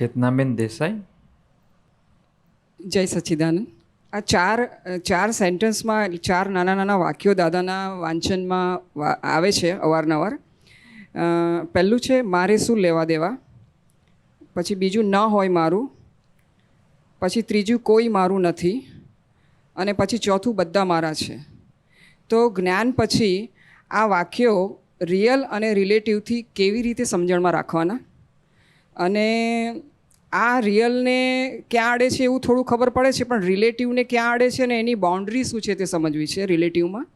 ચેતનાબેન દેસાઈ. જય સચ્ચિદાનંદ. આ ચાર સેન્ટેન્સમાં 4 નાના નાના વાક્યો દાદાના વાંચનમાં આવે છે અવારનવાર. પહેલું છે મારે શું લેવા દેવા, પછી બીજું ન હોય મારું, પછી ત્રીજું કોઈ મારું નથી, અને પછી ચોથું બધા મારા છે. તો જ્ઞાન પછી આ વાક્યો રિયલ અને રિલેટિવથી કેવી રીતે સમજણમાં રાખવાના, અને આ રિયલને ક્યાં આડે છે એવું થોડું ખબર પડે છે, પણ રિલેટિવને ક્યાં આડે છે અને એની બાઉન્ડ્રી શું છે તે સમજવી છે રિલેટિવમાં.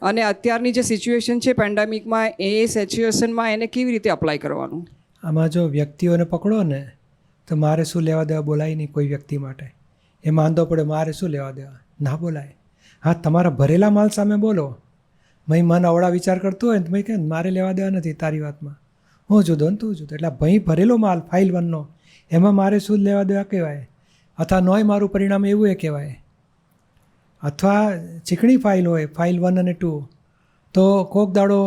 અને અત્યારની જે સિચ્યુએશન છે પેન્ડેમિકમાં, એ સિચ્યુએશનમાં એને કેવી રીતે અપ્લાય કરવાનું. આમાં જો વ્યક્તિઓને પકડો ને તો મારે શું લેવા દેવા બોલાય નહીં. કોઈ વ્યક્તિ માટે એ માંદો પડે, મારે શું લેવા દેવા ના બોલાય. હા, તમારા ભરેલા માલ સામે બોલો. મય મન અવળા વિચાર કરતું હોય ને તો કે મારે લેવા દેવા નથી તારી વાતમાં, હું જુદો ને તું જુદો. એટલે ભાઈ ભરેલો માલ ફાઇલ 1નો એમાં મારે શું લેવા દેવા કહેવાય, અથવા નોય મારું પરિણામ એવું એ કહેવાય. અથવા ચીકણી ફાઇલ હોય, ફાઇલ 1 અને 2, તો કોક દાડો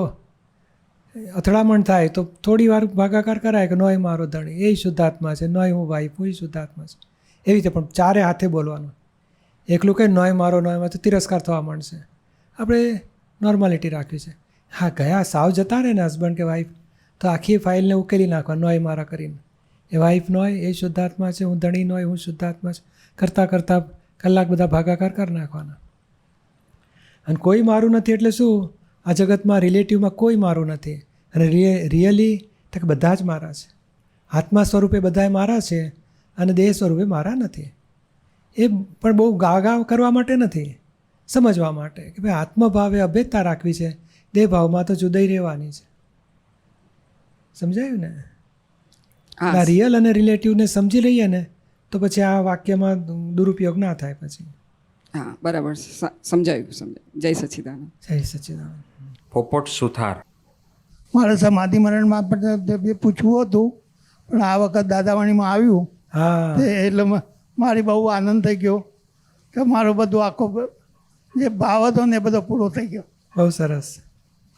અથડામણ થાય તો થોડી વાર ભાગાકાર કરાય કે નોય મારો ધણી એ શુદ્ધાત્મા છે, નોય હું ભાઈ હું શુદ્ધાત્મા છે. એવી રીતે પણ ચારે હાથે બોલવાનું. એકલું કંઈ નોય મારો તો તિરસ્કાર થવા માંડશે. આપણે નોર્માલિટી રાખવી છે. હા, ગયા સાવ જતા રહે ને હસબન્ડ કે વાઈફ, તો આખી ફાઇલને ઉકેલી નાખવા નોય મારા કરીને. એ વાઈફ નોય એ શુદ્ધાત્મા છે, હું ધણી નોય હું શુદ્ધાત્મા છે, કરતાં કરતાં કલાક બધા ભાગાકાર કરી નાખવાના. અને કોઈ મારું નથી એટલે શું, આ જગતમાં રિલેટિવમાં કોઈ મારું નથી. અને રિયલી તો કે બધા જ મારા છે. આત્મા સ્વરૂપે બધાય મારા છે અને દેહ સ્વરૂપે મારા નથી. એ પણ બહુ ગાવ કરવા માટે નથી, સમજવા માટે કે ભાઈ આત્મભાવે અભેદતા રાખવી છે, દેહ ભાવમાં તો જુદાઈ રહેવાની છે. સમજાયું ને? આ રિયલ અને રિલેટિવને સમજી લઈએ ને તો પછી આ વાક્યમાં દુરુપયોગ ના થાય પછી. હા, બરાબર, સમજાયું. જય સચ્ચિદાનંદ. જય સચ્ચિદાનંદ. પોપટ સુથાર. મારે સમાધિ મરણમાં પણ પૂછવું હતું, પણ આ વખત દાદાવાણીમાં આવ્યું. હા, એટલે મારી બહુ આનંદ થઈ ગયો કે મારો બધું આખો જે ભાવ હતો ને એ બધો પૂરો થઈ ગયો. બહુ સરસ.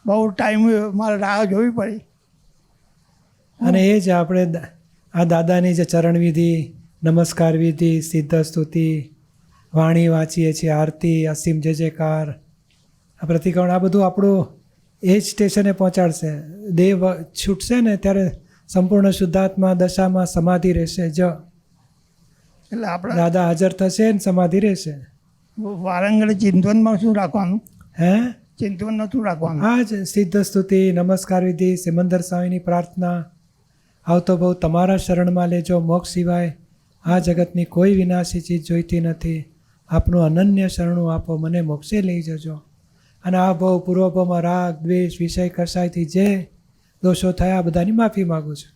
બહુ ટાઈમ મારે રાહ જોવી પડી. અને એ જ આપણે આ દાદાની જે ચરણવિધિ, નમસ્કાર વિધિ, સિદ્ધ સ્તુતિ, વાણી વાંચીએ છીએ, આરતી, અસીમ જય જયકાર, આ પ્રતિક્રમણ, આ બધું આપણું એ જ સ્ટેશને પહોંચાડશે. દેહ છૂટશે ને ત્યારે સંપૂર્ણ શુદ્ધાત્મા દશામાં સમાધિ રહેશે. એટલે આપણે દાદા હાજર થશે ને સમાધિ રહેશે. વારંગળ ચિંતવનમાં શું રાખવાનું? હે, ચિંતવન નહોતું રાખવાનું. હા જ સિદ્ધ સ્તુતિ, નમસ્કાર વિધિ, સિમંદર સ્વામીની પ્રાર્થના, આવતો બહુ તમારા શરણમાં લેજો, મોક્ષ સિવાય આ જગતની કોઈ વિનાશી ચીજ જોઈતી નથી, આપનું અનન્ય શરણું આપો, મને મોક્ષે લઈ જજો. અને આ ભાવ પૂર્વભાવમાં રાગ દ્વેષ વિષય કસાયથી જે દોષો થયા બધાની માફી માગું છું.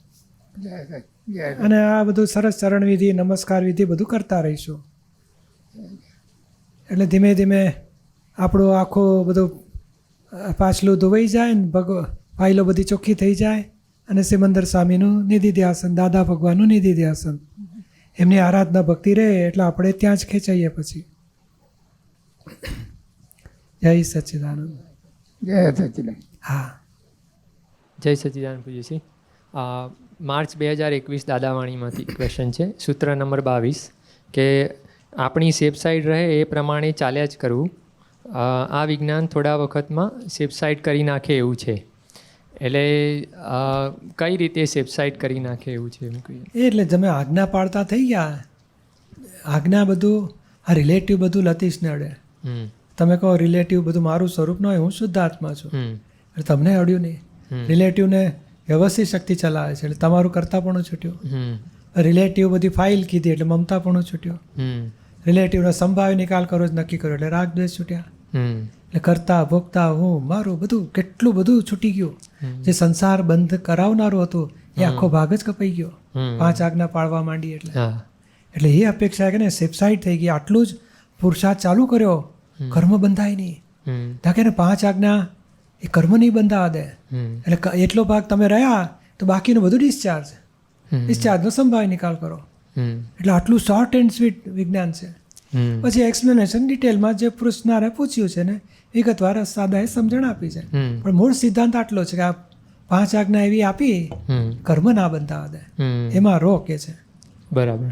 અને આ બધું સરસ ચરણવિધિ, નમસ્કાર વિધિ બધું કરતા રહીશું. એટલે ધીમે ધીમે આપણું આખું બધું પાછલું ધોવાઈ જાય ને ફાઇલો બધી ચોખ્ખી થઈ જાય. અને સિમંદર સ્વામીનું નિધિ ધ્યાસન, દાદા ભગવાનનું નિધિ ધ્યાસન, એમની આરાધના ભક્તિ રહે એટલે આપણે ત્યાં જ ખેંચાઈએ પછી. જય સચ્ચિદાનંદ. જય સચ્ચિદાનંદ. હા, જય સચ્ચિદાનંદ પૂજ્યશ્રી. માર્ચ 2021 દાદાવાણીમાંથી ક્વેશ્ચન છે, સૂત્ર નંબર 22, કે આપણી સેફ સાઈડ રહે એ પ્રમાણે ચાલ્યા જ કરવું. આ વિજ્ઞાન થોડા વખતમાં સેફ સાઈડ કરી નાખે એવું છે, એટલે કઈ રીતે સેફ સાઈડ કરી નાખે એવું છે એમ કહીએ. એટલે તમે આજ્ઞા પાળતા થઈ ગયા. આજ્ઞા બધું આ રિલેટિવ બધું લતીશને અડે. તમે કહો રિલેટિવ બધું મારું સ્વરૂપ ન હોય, હું શુદ્ધ આત્મા છું, એટલે તમને અડ્યું નહીં. રિલેટિવને વ્યવસ્થિત શક્તિ ચલાવે છે એટલે તમારું કરતાપણું છૂટ્યું. રિલેટિવ બધી ફાઇલ કીધી એટલે મમતાપણું છૂટ્યો. રિલેટિવનો સંભાવ્ય નિકાલ કરો જ નક્કી કર્યો એટલે રાગ દ્વેષ છૂટ્યા. એટલે કરતા ભોગતા હું મારું બધું કેટલું બધું છૂટી ગયું. જે સંસાર બંધ કરાવનારું હતું એ આખો ભાગ જ કપાઈ ગયો. 5 આજ્ઞા પાળવા માંડી એટલે એ અપેક્ષા કે ને સેફસાઇડ થઈ ગઈ. આટલું જ પુરુષાર્થ ચાલુ કર્યો, કર્મ બંધાય નહીં. તાકે ને 5 આજ્ઞા એ કર્મ નહીં બંધાવા દે. એટલે એટલો ભાગ તમે રહ્યા તો બાકીનું બધું ડિસ્ચાર્જનો સંભાવ્ય નિકાલ કરો. એટલે આટલું શોર્ટ એન્ડ સ્વીટ વિજ્ઞાન છે. પછી એક્સપ્લેનેશન ડિટેલમાં જે પુરુષનારે પૂછ્યું છે ને વિગતવાર સાદાએ સમજણ આપી છે. પણ મૂળ સિદ્ધાંત આટલો છે કે આ 5 આજ્ઞા એવી આપી કર્મ ના બંધાવા દે, એમાં રોકે છે. બરાબર.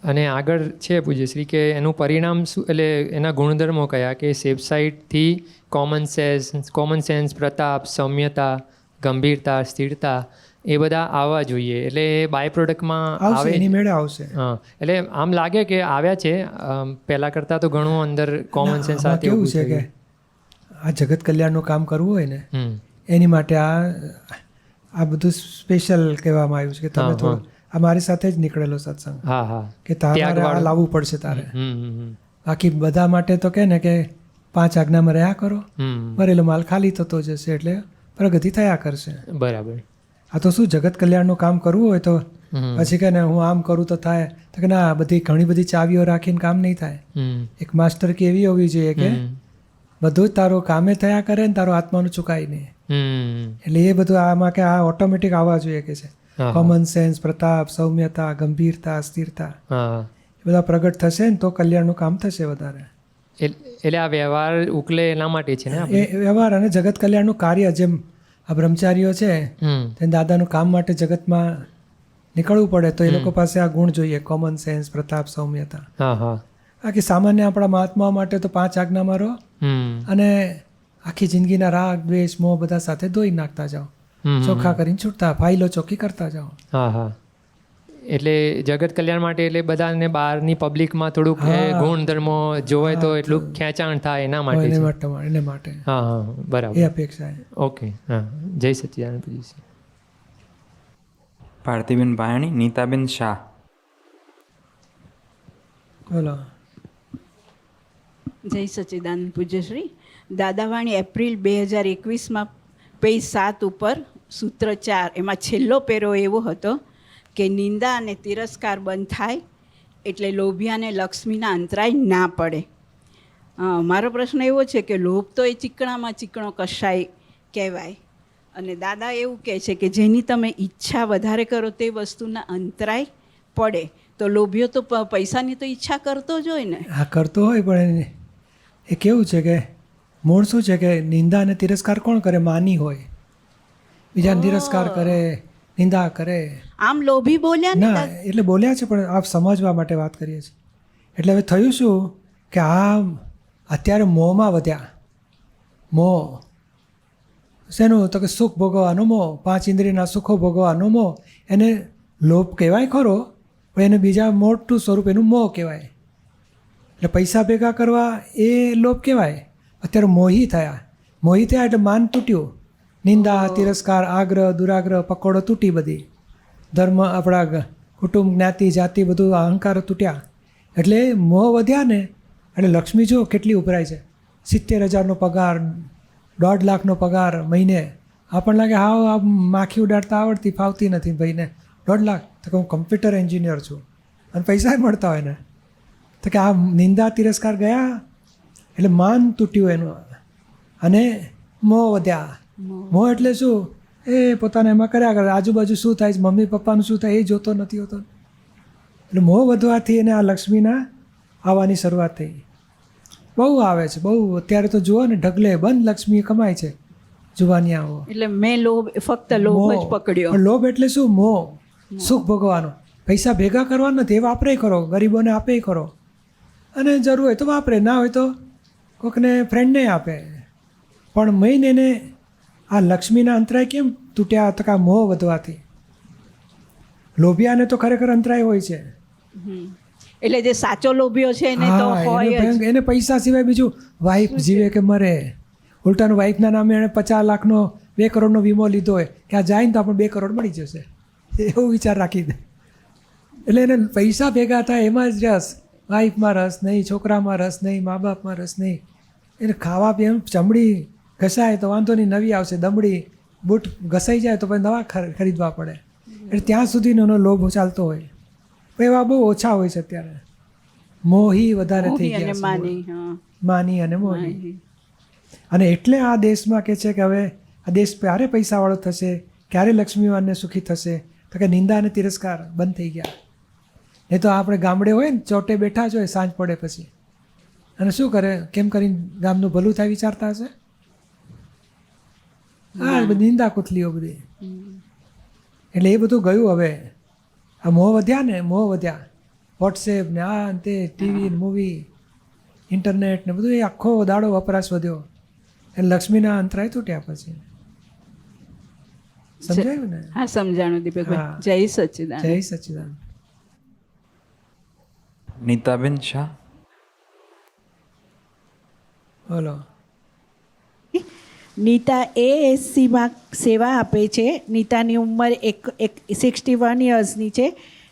અને આગળ છે પૂજ્યશ્રી કે એનું પરિણામ શું, એટલે એના ગુણધર્મો કયા કે સેફસાઇટથી કોમન સેન્સ, પ્રતાપ, સૌમ્યતા, ગંભીરતા, સ્થિરતા એ બધા આવવા જોઈએ. એટલે બાય પ્રોડક્ટમાં આવશે, આવે. એની મેળે આવશે. હા, એટલે આમ લાગે કે આવ્યા છે પહેલાં કરતાં તો ઘણું અંદર કોમન સેન્સ આમાં સાથે કેવું ઊભું છે કે થયું. આ જગત કલ્યાણનું કામ કરવું હોય ને હમ. એની માટે આ બધું સ્પેશિયલ કહેવામાં આવ્યું છે કે તમે હા, થોડું આ મારી સાથે જ નીકળેલો સત્સંગ હા હા કે તારે આ ત્યાગવાળું. લાવવું પડશે તારે. હમ હમ બાકી બધા માટે તો કે ને કે 5 આજ્ઞામાં રહ્યા કરો, હમ. ભરેલો માલ ખાલી થતો જશે એટલે પ્રગતિ થયા કરશે. બરાબર. આ તો શું જગત કલ્યાણનું કામ કરવું હોય તો હમ. પછી કે ને હું આમ કરું તો થાય, તો કે ના, બધી ઘણી બધી ચાવીઓ રાખીને કામ નહીં થાય. હમ. એક માસ્ટર કે એવી હોવી જોઈએ કે હમ. બધું જ તારું કામે થયા કરે ને તારું આત્માનું ચુકાય નહીં. હમ. એટલે એ બધું આમાં કે આ ઓટોમેટિક આવવા જોઈએ કે છે. હા. કોમન સેન્સ, પ્રતાપ, સૌમ્યતા, ગંભીરતા, સ્થિરતા હા, એ બધા પ્રગટ થશે ને તો કલ્યાણનું કામ થશે વધારે. એટલે આ વ્યવહાર ઉકલે એના માટે છે ને આપણે? એ વ્યવહાર અને જગત કલ્યાણનું કાર્ય, જેમ આ બ્રહ્મચારીઓ છે હમ. તે દાદાનું કામ માટે જગતમાં નીકળવું પડે તો એ લોકો પાસે આ ગુણ જોઈએ, કોમન સેન્સ, પ્રતાપ, સૌમ્યતા. હા હા. બાકી સામાન્ય આપણા મહાત્માઓ માટે તો 5 આજ્ઞામાં રહો હમ. અને આખી જિંદગીના રાગ, દ્વેષ, મોહ બધા સાથે ધોઈ નાખતા જાઓ, હમ. ચોખ્ખા કરીને છૂટતા, ફાઇલો ચોખ્ખી કરતા જાઓ. હા હા. એટલે જગત કલ્યાણ માટે એટલે બધાને બહારની પબ્લિકમાં થોડુંક એ હા. ગુણધર્મો જોવે તો એટલું ખેંચાણ થાય એના માટે એને છે. માટે એને માટે હા હા, એ બરાબર. અપેક્ષા છે. ઓકે. હા, જય સચ્ચિદાનંદ પૂજ્યશ્રી. ભારતીબેન ભાયાણી, નીતાબેન શાહ. બોલો. જય સચ્ચિદાનંદ પૂજ્યશ્રી. દાદાવાણી એપ્રિલ 2021માં પેજ 7 ઉપર સૂત્ર 4 એમાં છેલ્લો પેરો એવો હતો કે નિંદા અને તિરસ્કાર બંધ થાય એટલે લોભિયાને લક્ષ્મીના અંતરાય ના પડે. મારો પ્રશ્ન એવો છે કે લોભ તો એ ચીકણામાં ચીકણો કશાય કહેવાય, અને દાદા એવું કહે છે કે જેની તમે ઈચ્છા વધારે કરો તે વસ્તુના અંતરાય પડે. તો લોભીઓ તો પૈસાની તો ઈચ્છા કરતો જ હોય ને. હા, કરતો હોય, પણ એ કેવું છે કે મૂળ શું છે કે નિંદા અને તિરસ્કાર કોણ કરે? માની હોય, બીજાને તિરસ્કાર કરે, નિંદા કરે. આમ લોભી બોલ્યા ને ના, એટલે બોલ્યા છે પણ આપ સમજવા માટે વાત કરીએ છીએ. એટલે હવે થયું શું કે આ અત્યારે મોહમાં વધ્યા. મોહ શેનું? તો કે સુખ ભોગવવાનો મોહ, 5 ઇન્દ્રિયના સુખો ભોગવવાનો મોહ. એને લોભ કહેવાય ખરો, પણ એને બીજા મોટું સ્વરૂપ એનું મોહ કહેવાય. એટલે પૈસા ભેગા કરવા એ લોભ કહેવાય. અત્યારે મોહી થયા એટલે માન તૂટ્યું. નિંદા, તિરસ્કાર, આગ્રહ, દુરાગ્રહ, પકોડો તૂટી, બધી ધર્મ, આપણા કુટુંબ, જ્ઞાતિ, જાતિ, બધું અહંકાર તૂટ્યા. એટલે મોહ વધ્યા ને એટલે લક્ષ્મી જો કેટલી ઉભરાય છે. 70,000નો પગાર, 1.5 લાખનો પગાર મહિને. આપણને લાગે હા આ માખી ઉડાડતા આવડતી, ફાવતી નથી ભાઈને. 1.5 લાખ તો કે હું કમ્પ્યુટર એન્જિનિયર છું અને પૈસા મળતા હોય ને. તો કે આ નિંદા, તિરસ્કાર ગયા એટલે માન તૂટ્યું એનું અને મોહ વધ્યા. મોહ એટલે શું? એ પોતાને એમાં કર્યા કરે, આજુબાજુ શું થાય છે, મમ્મી પપ્પાનું શું થાય એ જોતો નથી હોતો. એટલે મોહ વધવાથી એને આ લક્ષ્મીના આવવાની શરૂઆત થઈ. બહુ આવે છે, બહુ. અત્યારે તો જુઓ ને, ઢગલે બંધ લક્ષ્મી કમાય છે જુવાની આવો. એટલે મેં લોભ, ફક્ત લોભ જ પકડ્યો. પણ લોભ એટલે શું? મોહ, સુખ ભોગવાનો. પૈસા ભેગા કરવાના નથી, એ વાપરે કરો, ગરીબોને આપે કરો, અને જરૂર હોય તો વાપરે, ના હોય તો કોઈકને ફ્રેન્ડને આપે. પણ મેઇન એને આ લક્ષ્મીના અંતરાય કેમ તૂટ્યા? તો કે આ મોહ વધવાથી. લોભિયાને તો ખરેખર અંતરાય હોય છે. એટલે જે સાચો લોભ્યો છે એને તો હા, હોય જ. એને પૈસા સિવાય બીજું, વાઈફ જીવે કે મરે. ઉલટાનું વાઈફના નામે એણે 50 લાખનો 2 કરોડનો વીમો લીધો હોય કે આ જાય ને તો આપણે 2 કરોડ મળી જશે, એવો વિચાર રાખી દે. એટલે એને પૈસા ભેગા થાય એમાં જ રસ. વાઈફમાં રસ નહીં, છોકરામાં રસ નહીં, મા બાપમાં રસ નહીં. એને ખાવા પીવાનું, ચમડી ઘસાય તો વાંધો નહીં, નવી આવશે. દમડી, બૂટ ઘસાઈ જાય તો પછી નવા ખરીદવા પડે. એટલે ત્યાં સુધીનો એનો લોભ ચાલતો હોય. એવા બહુ ઓછા હોય છે અત્યારે. મોહી વધારે થઈ મોહી અને ગયા માની, છે. હા. માની અને મોહી. અને એટલે આ દેશમાં કહે છે કે હવે આ દેશ ક્યારે પૈસાવાળો થશે, ક્યારે લક્ષ્મીવાનને સુખી થશે? તો કે નિંદા અને તિરસ્કાર બંધ થઈ ગયા. નહીં તો આપણે ગામડે હોય ને, ચોટે બેઠા જ હોય સાંજ પડે પછી, અને શું કરે? કેમ કરીને ગામનું ભલું થાય વિચારતા હશે? હા, બધી નિંદા કુથલીઓ બધી. એટલે એ બધું ગયું હવે. આ મોહ વધ્યા વોટ્સએપ ને આ ને તે ટીવી ને મૂવી ઇન્ટરનેટ ને બધું એ આખો દાડો વપરાશ વધ્યો એટલે લક્ષ્મીના અંતરાય તૂટ્યા પછી સમજાયું ને? હા, સમજાણું દીપકભાઈ. હા. જય સચ્ચિદાનંદ. જય સચ્ચિદાનંદ. નીતાબેન શાહ. બોલો. નીતા એએસસીમાં સેવા આપે છે. નીતાની ઉંમર 61 યર્સની છે.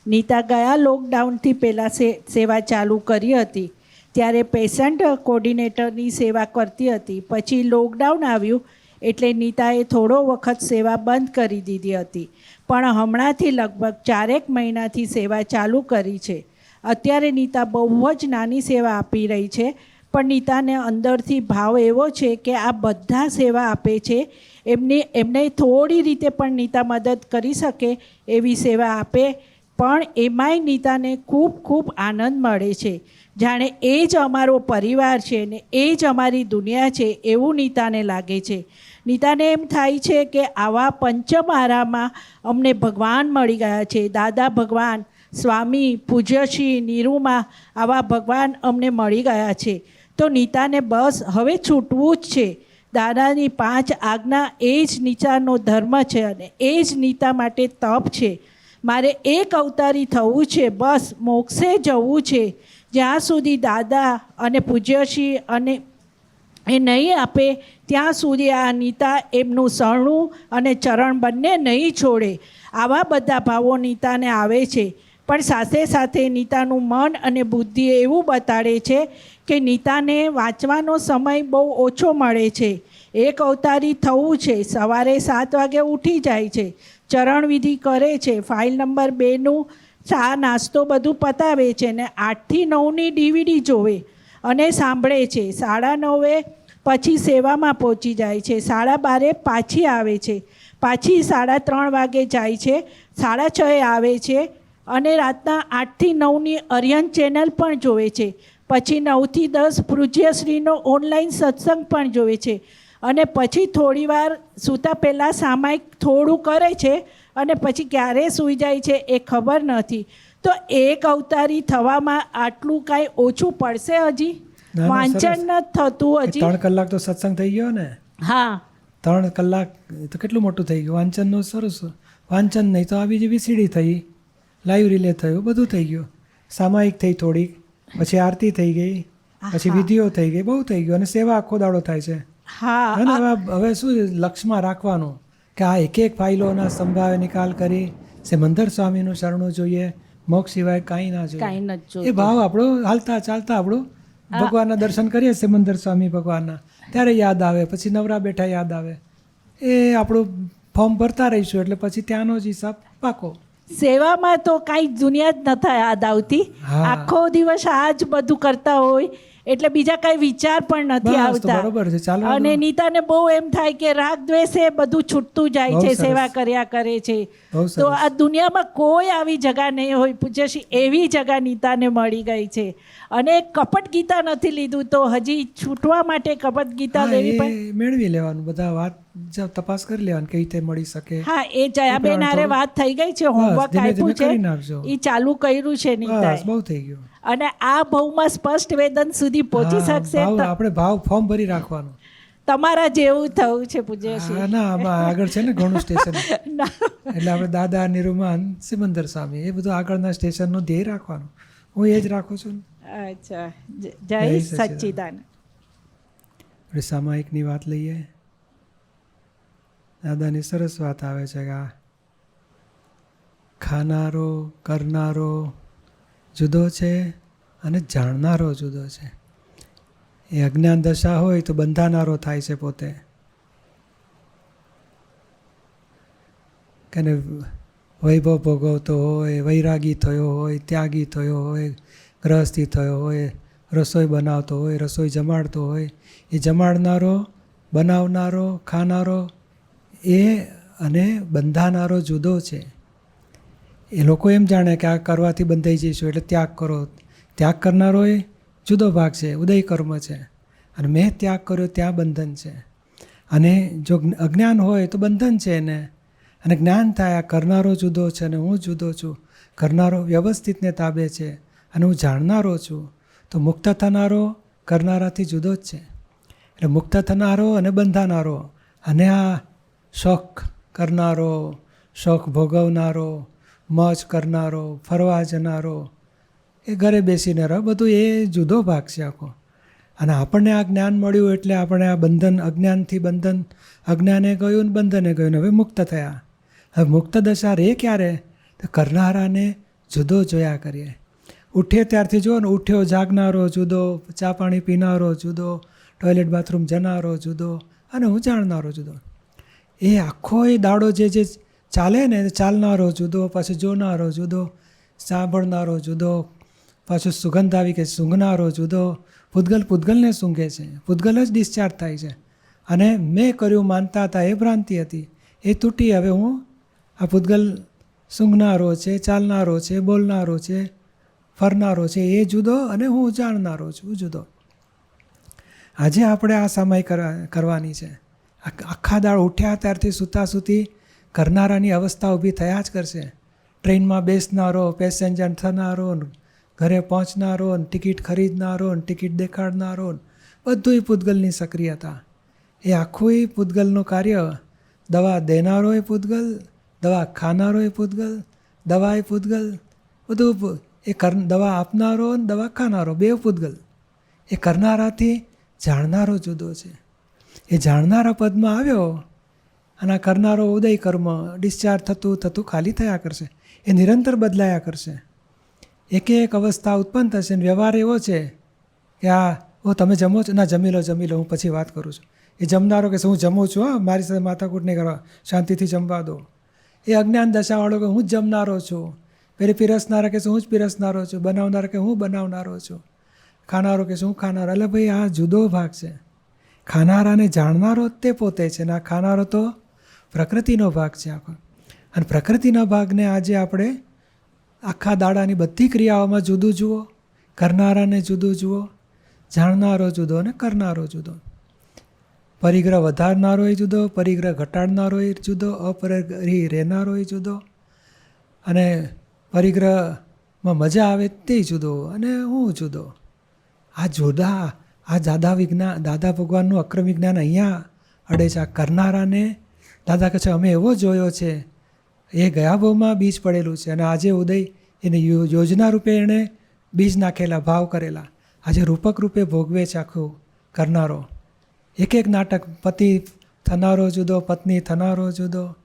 નીતા ગયા લોકડાઉનથી પહેલાં સેવા ચાલુ કરી હતી, ત્યારે પેશન્ટ કોર્ડિનેટરની સેવા કરતી હતી. પછી લોકડાઉન આવ્યું એટલે નીતાએ થોડો વખત સેવા બંધ કરી દીધી હતી, પણ હમણાંથી લગભગ 4 મહિનાથી સેવા ચાલુ કરી છે. અત્યારે નીતા બહુ જ નાની સેવા આપી રહી છે, પણ નીતાને અંદરથી ભાવ એવો છે કે આ બધા સેવા આપે છે, એમને થોડી રીતે પણ નીતા મદદ કરી શકે એવી સેવા આપે, પણ એમાંય નીતાને ખૂબ ખૂબ આનંદ મળે છે. જાણે એ જ અમારો પરિવાર છે ને એ જ અમારી દુનિયા છે એવું નીતાને લાગે છે. નીતાને એમ થાય છે કે આવા પંચમહારામાં અમને ભગવાન મળી ગયા છે. દાદા ભગવાન, સ્વામી, પૂજ્યશ્રી, નિરૂમા, આવા ભગવાન અમને મળી ગયા છે. તો નીતાને બસ હવે છૂટવું જ છે. દાદાની 5 આજ્ઞા એ જ નીતાનો ધર્મ છે અને એ જ નીતા માટે તપ છે. મારે એક અવતારી થવું છે, બસ મોક્ષે જવું છે. જ્યાં સુધી દાદા અને પૂજ્યશ્રી અને એ નહીં આપે ત્યાં સુધી આ નીતા એમનું શરણું અને ચરણ બંને નહીં છોડે. આવા બધા ભાવો નીતાને આવે છે, પણ સાથે સાથે નીતાનું મન અને બુદ્ધિ એવું બતાડે છે કે નીતાને વાંચવાનો સમય બહુ ઓછો મળે છે. એક અવતારી થવું છે, સવારે 7 વાગે ઉઠી જાય છે, ચરણવિધિ કરે છે, ફાઇલ નંબર 2નું ચા નાસ્તો બધું પતાવે છે ને 8 થી 9ની DVD જોવે અને સાંભળે છે. 9:30 પછી સેવામાં પહોંચી જાય છે. 12:30 પાછી આવે છે, પાછી 3:30 વાગે જાય છે, 6:30 આવે છે અને રાતના 8 થી 9ની અરિયન ચેનલ પણ જોવે છે. પછી 9 થી 10 પૂજ્યશ્રીનો ઓનલાઈન સત્સંગ પણ જોવે છે અને પછી થોડીવાર સૂતા પહેલાં સામાયિક થોડું કરે છે અને પછી ક્યારે સૂઈ જાય છે એ ખબર નથી. તો એક અવતારી થવામાં આટલું કાંઈ ઓછું પડશે હજી? ના, વાંચન નથી થતું હજી. 3 કલાક તો સત્સંગ થઈ ગયો ને. હા, 3 કલાક તો કેટલું મોટું થઈ ગયું. વાંચનનું સરસ વાંચન નહીં તો આ બીજી વીસીડી થઈ, લાઈવ રિલે થયું, બધું થઈ ગયું. સામાયિક થઈ થોડીક, પછી આરતી થઈ ગઈ, પછી વિધિઓ થઈ ગઈ, બહુ થઈ ગયું અને સેવા આખો દાડો થાય છે. હા. અને હવે શું લક્ષમાં રાખવાનું કે આ એક ફાઇલોના સંભાવે નિકાલ કરી સિમંદર સ્વામીનું શરણું જોઈએ, મોક્ષ સિવાય કાંઈ ના કાંઈ જોઈએ. નથી જોઈતું. એ ભાવ આપણો હાલતા ચાલતા આપણું ભગવાનના દર્શન કરીએ સિમંદર સ્વામી ભગવાનના, ત્યારે યાદ આવે, પછી નવરા બેઠા યાદ આવે. એ આપણું ફોર્મ ભરતા રહીશું એટલે પછી ત્યાંનો જ હિસાબ પાકો. સેવામાં તો કાંઈ દુનિયા જ નથી યાદ આવતી. હા. આખો દિવસ આ જ બધું કરતા હોય એટલે બીજા કાંઈ વિચાર પણ નથી બસ તો આવતા. બરોબર છે, ચાલો. અને નીતાને બહુ એમ થાય કે રાગ દ્વેષે બધું છૂટતું જાય બહુ છે, સરસ. સેવા કર્યા કરે છે. બહુ સરસ. તો આ દુનિયામાં કોઈ આવી જગા નહીં હોય પૂજ્યશ્રી, એવી જગા નીતાને મળી ગઈ છે. અને કપટ ગીતા નથી લીધું તો હજી છૂટવા માટે કપટ ગીતા હા, લેવી એ પડે. મેળવી લેવાનું, બધા વાત તપાસ કરી લેવાની કઈ રીતે મળી શકે. હા, એ જયાબેન હારે વાત થઈ ગઈ છે, હોમવર્ક ધીમે ધીમે આપ્યું કરી નાખજો. છે, એ ચાલુ કર્યું છે નીતાએ. બસ બહુ થઈ ગયું. અને આ ભાવમાં સ્પષ્ટ વેદન સુધી પહોંચી હા, શકશે ભાવ તો આપણે ભાવ ફોર્મ ભરી રાખવાનું. તમારા જેવું થવું છે પૂજ્યશ્રી. હા, ના આમાં આગળ છે ને ઘણું સ્ટેશન, ના. એટલે આપણે દાદા નિરૂમાન સિમંદર સ્વામી એ બધું આગળના સ્ટેશનનું ધ્યેય રાખવાનું. હું એ જ રાખું છું. અચ્છા, જય જય સચ્ચિદાનંદ. સચ્ચિદાનંદ. આપણે સામાયિકની વાત લઈએ. દાદાની સરસ વાત આવે છે કે આ ખાનારો કરનારો જુદો છે અને જાણનારો જુદો છે. એ અજ્ઞાન દશા હોય તો બંધાનારો થાય છે પોતે. કે વૈભવ ભોગવતો હોય, વૈરાગી થયો હોય, ત્યાગી થયો હોય, ગ્રહસ્થી થયો હોય, રસોઈ બનાવતો હોય, રસોઈ જમાડતો હોય, એ જમાડનારો, બનાવનારો, ખાનારો એ અને બંધાનારો જુદો છે. એ લોકો એમ જાણે કે આ કરવાથી બંધાઈ જઈશું એટલે ત્યાગ કરો. ત્યાગ કરનારો એ જુદો ભાગ છે, ઉદય કર્મ છે. અને મેં ત્યાગ કર્યો ત્યાં બંધન છે. અને જો અજ્ઞાન હોય તો બંધન છે એને, અને જ્ઞાન થાય આ કરનારો જુદો છે અને હું જુદો છું. કરનારો વ્યવસ્થિતને તાબે છે અને હું જાણનારો છું, તો મુક્ત થનારો કરનારાથી જુદો જ છે. એટલે મુક્ત થનારો અને બંધાનારો અને આ શોખ કરનારો, શોખ ભોગવનારો, મોજ કરનારો, ફરવા જનારો, એ ઘરે બેસીને રહો, બધું એ જુદો ભાગ છે આખો. અને આપણને આ જ્ઞાન મળ્યું એટલે આપણે આ બંધન, અજ્ઞાનથી બંધન, અજ્ઞાને ગયું ને બંધને ગયું, હવે મુક્ત થયા. હવે મુક્ત દશા રે ક્યારે? તો કરનારાને જુદો જોયા કરીએ. ઉઠીએ ત્યારથી જુઓ ને, ઉઠ્યો જાગનારો જુદો, ચા પાણી પીનારો જુદો, ટોયલેટ બાથરૂમ જનારો જુદો, અને હું જાણનારો જુદો. એ આખો એ દાડો જે ચાલે ને, ચાલનારો જુદો, પાછું જોનારો જુદો, સાંભળનારો જુદો, પાછું સુગંધ આવી કે સૂંઘનારો જુદો. પૂતગલને સૂંઘે છે, પૂતગલ જ ડિસ્ચાર્જ થાય છે. અને મેં કર્યું માનતા હતા એ ભ્રાંતિ હતી, એ તૂટી. હવે હું આ પૂતગલ સૂંઘનારો છે, ચાલનારો છે, બોલનારો છે, ફરનારો છે, એ જુદો, અને હું જાણનારો છું જુદો. આજે આપણે આ સમય કરવાની છે. આખા દાળ ઉઠ્યા ત્યારથી સૂતા સુધી કરનારાની અવસ્થા ઊભી થયા જ કરશે. ટ્રેનમાં બેસનારો, પેસેન્જર થનારો, ઘરે પહોંચનારો, ટિકિટ ખરીદનારો, ટિકિટ દેખાડનારો, બધું પૂતગલની સક્રિયતા. એ આખું પૂતગલનું કાર્ય. દવા દેનારો એ પૂતગલ, દવા ખાનારો એ પૂતગલ, દવા એ પૂતગલ, બધું એ દવા આપનારો અને દવા ખાનારો બે પૂતગલ. એ કરનારાથી જાણનારો જુદો છે. એ જાણનારા પદમાં આવ્યો અને આ કરનારો ઉદય કર્મ ડિસ્ચાર્જ થતું ખાલી થયા કરશે. એ નિરંતર બદલાયા કરશે. એક એક અવસ્થા ઉત્પન્ન થશે. ને વ્યવહાર એવો છે કે તમે જમો છો? ના, જમી લો, હું પછી વાત કરું છું. એ જમનારો કે હું જમું છું, હા, મારી સાથે માથાકૂટ નહીં કરવા, શાંતિથી જમવા દો. એ અજ્ઞાન દશાવાળો કે હું જ જમનારો છું. પેલી પીરસનારા કે હું જ પીરસનારો છું. બનાવનારા કે હું બનાવનારો છું. ખાનારો કે હું ખાનારો. એટલે ભાઈ આ જુદો ભાગ છે. ખાનારાને જાણનારો તે પોતે છે ને આ ખાનારો તો પ્રકૃતિનો ભાગ છે આખો. અને પ્રકૃતિના ભાગને આજે આપણે આખા દાડાની બધી ક્રિયાઓમાં જુદું જુઓ. કરનારાને જુદું જુઓ, જાણનારો જુદો અને કરનારો જુદો. પરિગ્રહ વધારનારો એ જુદો, પરિગ્રહ ઘટાડનારો એ જુદો, અપરિગ્રહી રહેનારો એ જુદો, અને પરિગ્રહમાં મજા આવે તે જુદો, અને હું જુદો. આ જુદા, આ દાદા ભગવાનનું અક્રમ વિજ્ઞાન અહીંયા અડે છે. આ કરનારાને દાદા કહે છે અમે એવો જોયો છે, એ ગયા ભાવમાં બીજ પડેલું છે, અને આજે ઉદય એને યોજના રૂપે એણે બીજ નાખેલા, ભાવ કરેલા, આજે રૂપક રૂપે ભોગવે છે આખું કરનારો. એક એક નાટક, પતિ થનારો જુદો, પત્ની થનારો જુદો,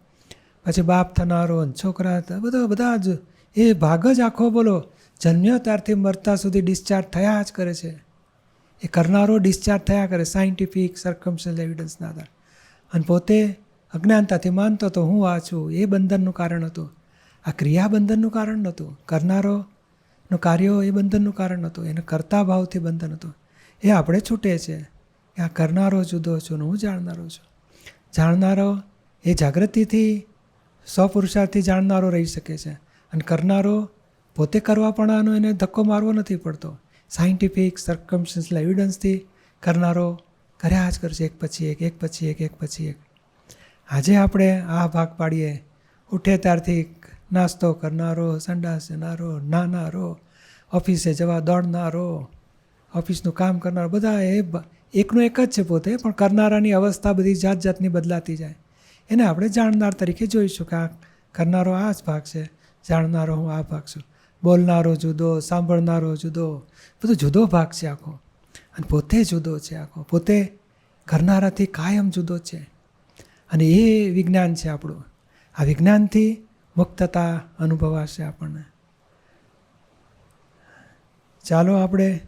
પછી બાપ થનારો, છોકરા, બધા જ એ ભાગ જ આખો બોલો જન્મ્યો ત્યારથી મરતા સુધી ડિસ્ચાર્જ થયા જ કરે છે. એ કરનારો ડિસ્ચાર્જ થયા કરે સાયન્ટિફિક સર્કમસ્ટન્શિયલ એવિડન્સના આધારે. અને પોતે અજ્ઞાનતાથી માનતો તો હું આ છું, એ બંધનનું કારણ હતું. આ ક્રિયા બંધનનું કારણ નહોતું. કરનારોનું કાર્યો એ બંધનનું કારણ નહોતું. એને કરતા ભાવથી બંધન હતું. એ આપણે છૂટે છે કે આ કરનારો જુદો છું ને હું જાણનારો છું. જાણનારો એ જાગૃતિથી સ્વપુરુષાર્થથી જાણનારો રહી શકે છે. અને કરનારો પોતે કરવાપણાનો એને ધક્કો મારવો નથી પડતો. સાયન્ટિફિક સર્કમસ્ટન્શિયલ એવિડન્સથી કરનારો કર્યા જ કરશે, એક પછી એક, એક પછી એક, એક પછી એક. આજે આપણે આ ભાગ પાડીએ. ઉઠે ત્યારથી નાસ્તો કરનારો, સંડાસ જનારો, નાનારો, ઓફિસે જવા દોડનારો, ઓફિસનું કામ કરનારો, બધા એ એકનો એક જ છે પોતે, પણ કરનારાની અવસ્થા બધી જાત જાતની બદલાતી જાય. એને આપણે જાણનાર તરીકે જોઈશું કે આ કરનારો આ જ ભાગ છે, જાણનારો હું આ ભાગ છું. બોલનારો જુદો, સાંભળનારો જુદો, બધો જુદો ભાગ છે આખો. અને પોતે જુદો છે આખો. પોતે કરનારાથી કાયમ જુદો છે. અને એ વિજ્ઞાન છે આપણું. આ વિજ્ઞાનથી મુક્તતા અનુભવાશે આપણને. ચાલો આપણે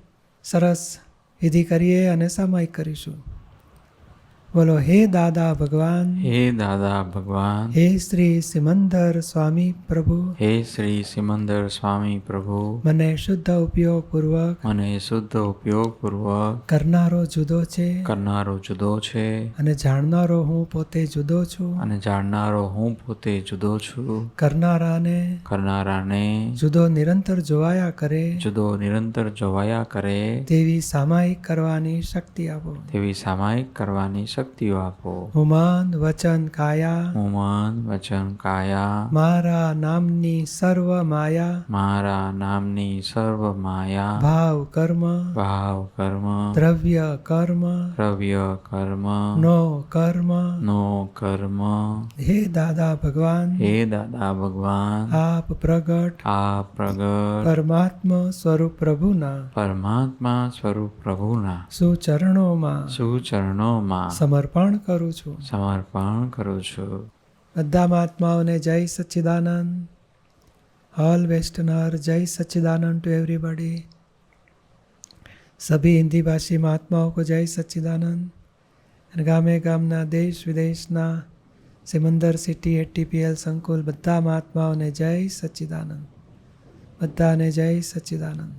સરસ વિધિ કરીએ અને સામાયિક કરીશું. બોલો હે દાદા ભગવાન, હે દાદા ભગવાન, હે શ્રી સિમંદર સ્વામી પ્રભુ, હે શ્રી સિમંદર સ્વામી પ્રભુ, મને શુદ્ધ ઉપયોગપૂર્વક મને શુદ્ધ ઉપયોગપૂર્વક કરનારો જુદો છે કરનારો જુદો છે અને જાણનારો હું પોતે જુદો છું. અને જાણનારો હું પોતે જુદો છું. કરનારાને જુદો નિરંતર જોવાયા કરે જુદો નિરંતર જોવાયા કરે તેવી સામાયિક કરવાની શક્તિ આપો. તેવી સામાયિક કરવાની શક્તિ શક્તિઓ આપો. હું મન વચન કાયા હું મન વચન કાયા મારા નામની સર્વ માયા મારા નામની સર્વ માયા ભાવ કર્મ ભાવ કર્મ દ્રવ્ય કર્મ દ્રવ્ય કર્મ નો કર્મ નો કર્મ. હે દાદા ભગવાન હે દાદા ભગવાન આપ પ્રગટ આ પ્રગટ પરમાત્મા સ્વરૂપ પ્રભુના પરમાત્મા સ્વરૂપ પ્રભુના સુચરણોમાં સુચરણોમાં સમર્પણ કરું છું. સમર્પણ કરું છું. બધા મહાત્માઓને જય સચ્ચિદાનંદ. ऑल वेस्टर्नर जय सच्चिदानंद टू एवरीबॉडी. सभी हिंदी भाषी महात्माओं को जय सच्चिदानंद. અને ગામે ગામના દેશ વિદેશના સિમંદર સિટી એટીપીએલ સંકુલ બધા મહાત્માઓને જય સચ્ચિદાનંદ. બધાને જય સચ્ચિદાનંદ.